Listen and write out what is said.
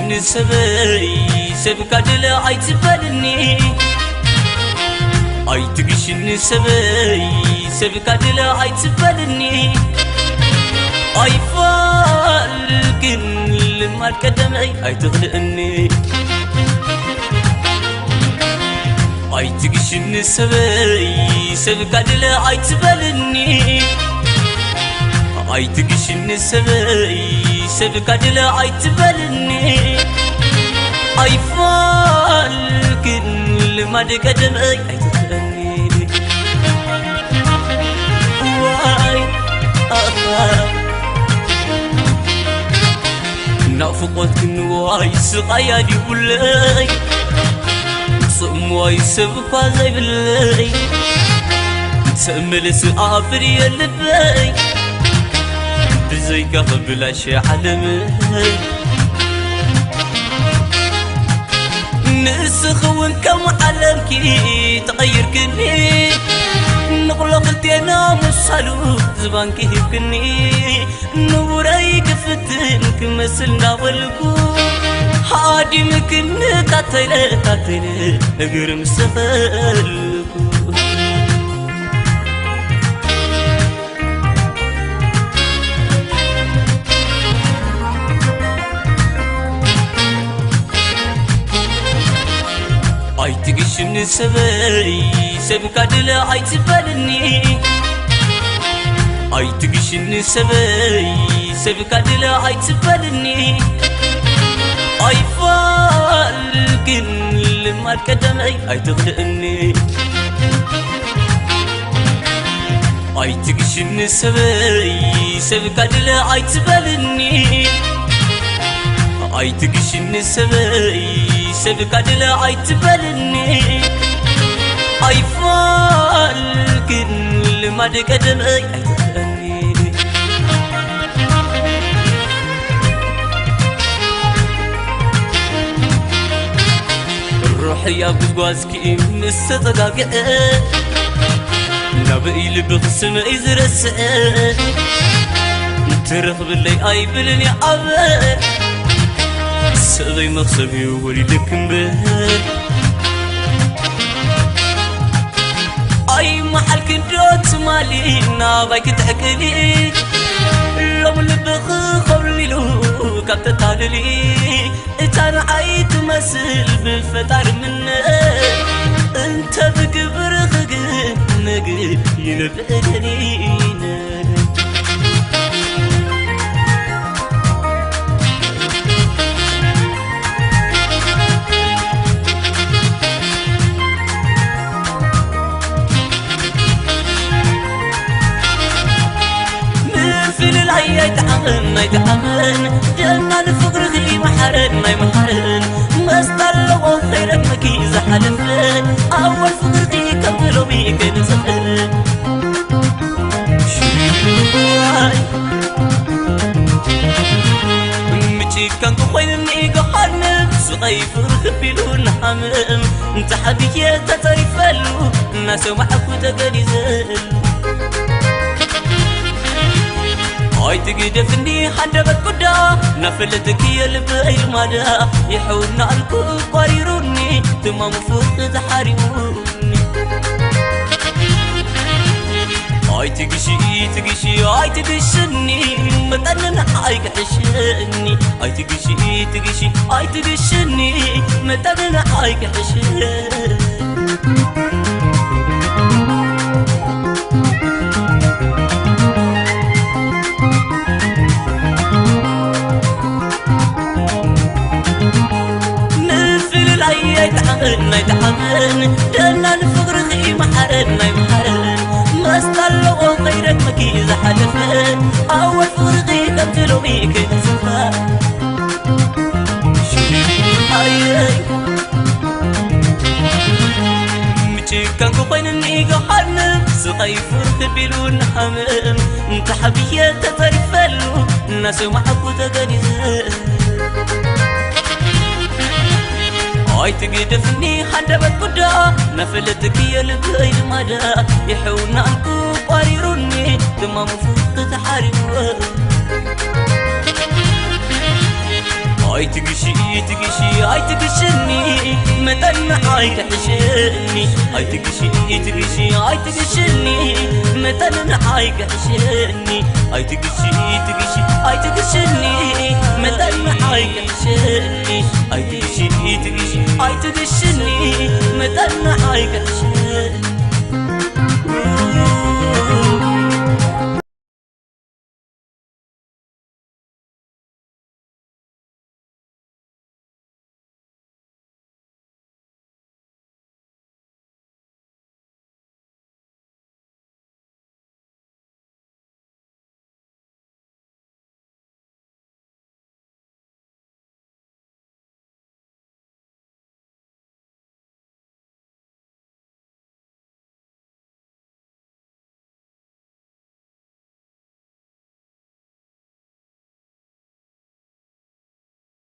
تقشن سبي سبك عدل عيت بالني أي تقشن سبي سبك عدل عيت بالني أي فالكن لما الكدمي أي تغلقني أي تقشن سبي سبك عدل عيت بالني أي تقشن سبي سبك عدل عيت بالني أي فالكن لما الكدمي أي تغلقني واي نافقت كنواي سقايا دي بلاي صمواي سبقا زي بلاي تأمل سقافري اللباي بزي قبل شي علمي نسخون كم علمكي تغير كني نغلقتي انا مصالو زبان كيفكني نوري كفتنك مسلنا والكو هادي مكن تاتيلي نغير مسفلكو أي تقشن سبي سبك عدل عيت بالني أي تقشن سبي سبك عدل عيت بالني أي فالكن لما الكدمي أي تغلقني أي تقشن سبي سبك عدل عيت بالني أي تقشن سبي سبك عدل عيت بالني أي فالكن لما الكدمي أي تغلقني روحي يا بزوازكي مستطقاقع نبقي لبغسم إزرس ترخب اللي أي بلني عبر سأذي مخصبي وولي لكم بهر أي محل كنتوت مالي نابايك تحكلي لو لبخ خبري له كابت تعدلي اتانا عيت مسل بالفتار منه انت بكبر خقب نقب ينبقلينا يتعمن جنة الفقر غي محرن ما يمحرن مستلقوا خيرك مكيز حلفن أول فقر غي كملوا بيك نزفن مجي كان كوين نيجو حنم سقي فرخ بيلون حمم انت حبيك تترفلو الناس معك وتقلي زل أي تقدفني حندبت قدا نفلتك يا لبي المدى يحونا الكل قريروني تمام فوق تحاربوني أي تقشي أي تقشني متنن عايق حشني أي تقشي أي تقشني متنن عايق حشني يتحمن دلنا الفقر غي محرن ما يمحرن مستلقوا خيرك مكيز حلفن أول فقر غي قبتلوا بيك نزفن مجي كان كوين النيقو حنم سقي فرق بيلون حمم انت حبية تترفلو الناس معكو تقنزن أي تقدفني حندبت قدا نفلتك يا لبي المدى يحونا عنكو قريروني تمام فوق تحاربون هاي تقشي تقشي هاي تقشني متن هاي تحشني هاي تقشي تقشي هاي تقشني متن هاي تحشني هاي تقشي تقشي هاي تقشني متن هاي تحشني هاي تقشي تقشي هاي تقشني متن هاي تحشني